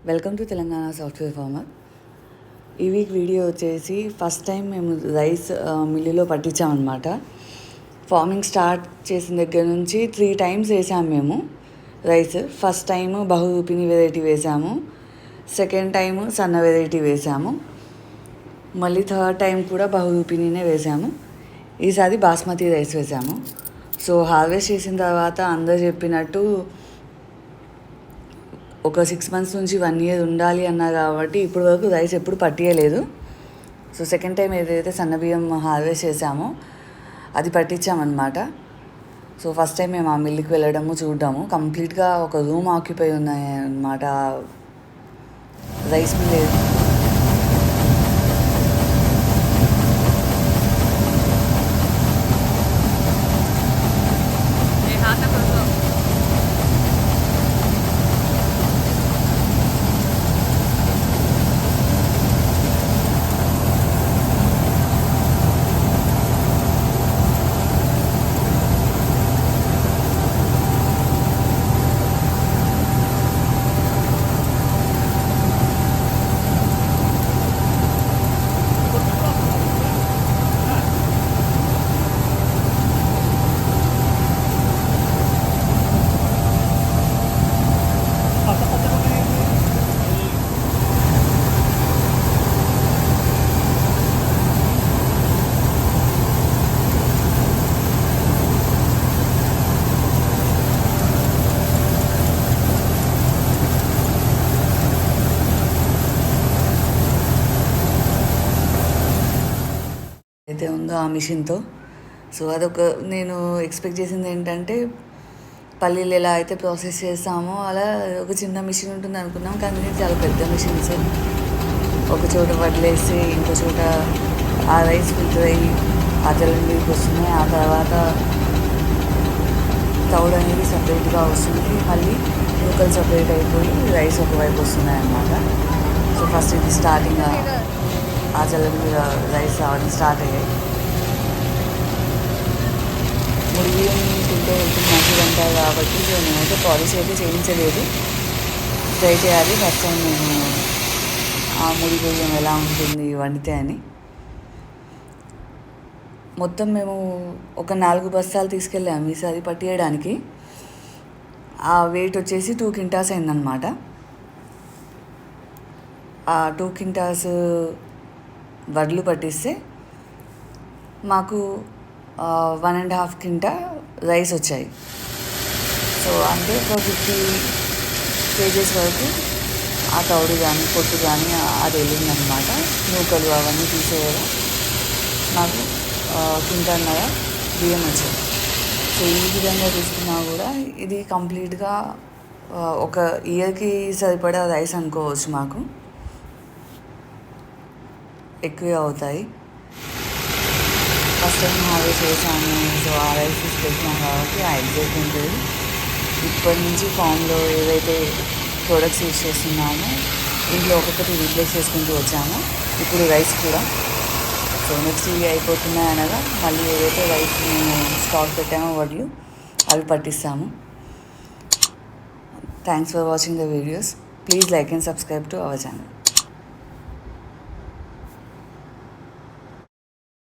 Welcome to Telangana software farmer. ఈ week video వచ్చేసి first time మేము రైస్ మిల్లులో పట్టించామన్నమాట. ఫార్మింగ్ స్టార్ట్ చేసిన దగ్గర నుంచి 3 times వేసాము మేము రైస్. ఫస్ట్ టైము బహురూపిణి వెరైటీ వేసాము, సెకండ్ టైము సన్న వెరైటీ వేసాము, మళ్ళీ థర్డ్ టైం కూడా బహురూపిణినే వేసాము. ఈసారి బాస్మతి రైస్ వేసాము. సో హార్వెస్ట్ చేసిన తర్వాత అందరు చెప్పినట్టు ఒక 6 months నుంచి 1 year ఉండాలి అన్నారు కాబట్టి ఇప్పటి వరకు రైస్ ఎప్పుడు పట్టియలేదు. సో సెకండ్ టైం ఏదైతే సన్న బియ్యం హార్వెస్ట్ చేసామో అది పట్టించామన్నమాట. సో ఫస్ట్ టైం మేము ఆ మిల్లుకి వెళ్ళడము చూడడము, కంప్లీట్గా ఒక రూమ్ ఆక్యుపై ఉన్నాయి అన్నమాట రైస్ మిల్. అయితే ఉందో ఆ మిషన్తో. సో అదొక నేను ఎక్స్పెక్ట్ చేసింది ఏంటంటే పల్లీలు ఎలా అయితే ప్రాసెస్ చేస్తామో అలా ఒక చిన్న మిషన్ ఉంటుంది అనుకున్నాం, కానీ చాలా పెద్ద మిషన్స్. ఒక చోట వదిలేసి ఇంకో చోట ఆ రైస్ ఫిల్టర్ అయ్యి ఆ జలంలోకి వస్తున్నాయి. ఆ తర్వాత తౌడు అనేది సపరేట్గా వస్తుంది, మళ్ళీ నూకలు సపరేట్ అయిపోయి రైస్ ఒకవైపు వస్తున్నాయి అన్నమాట. సో ఫస్ట్ ఇది స్టార్టింగ్ ఆ జలం మీద రైస్ రావడం స్టార్ట్ అయ్యాయి. ముడి బియ్యం తింటే హెల్త్కి మంచిది అంటారు కాబట్టి సో నేనైతే పాలిష్ అయితే చేయించలేదు, ట్రై చేయాలి ఫస్ట్ టైం నేను ఆ ముడి బియ్యం ఎలా ఉంటుంది వండితే అని. మొత్తం మేము ఒక 4 బస్తాలు తీసుకెళ్ళాము ఈసారి పట్టియడానికి. ఆ వెయిట్ వచ్చేసి 2 quintals అయిందనమాట. ఆ 2 quintals వడ్లు పట్టిస్తే మాకు 1.5 quintal రైస్ వచ్చాయి. సో అంటే ఒక 50 kgs వరకు ఆ తౌడు కానీ పొట్టు కానీ అది వెళ్ళిందనమాట. నూకలు అవన్నీ తీసేయడం నాకు 1.5 quintal బియ్యం వచ్చాయి. సో ఈ విధంగా తీసుకున్నా కూడా ఇది కంప్లీట్గా ఒక ఇయర్కి సరిపడా రైస్ అనుకోవచ్చు. మాకు ఎక్కువే అవుతాయి. ఫస్ట్ టైం హార్వెస్ట్ చేసాము, సో ఆ రైస్ తీసుకెళ్తున్నాం కాబట్టి ఆ ఎగ్జైట్మెంట్ ఉంటుంది. ఇప్పటి నుంచి ఫామ్లో ఏవైతే ప్రోడక్ట్స్ యూజ్ చేస్తున్నామో ఇంట్లో ఒక్కొక్కటి రీప్లేస్ చేసుకుంటూ వచ్చాము. ఇప్పుడు రైస్ కూడా సో నెక్స్ట్ ఇవి అయిపోతున్నాయి అనగా మళ్ళీ ఏదైతే రైస్ మేము స్టాక్ పెట్టామో వడ్లు అవి పట్టిస్తాము. Thanks for watching the videos. Please like and subscribe to our channel.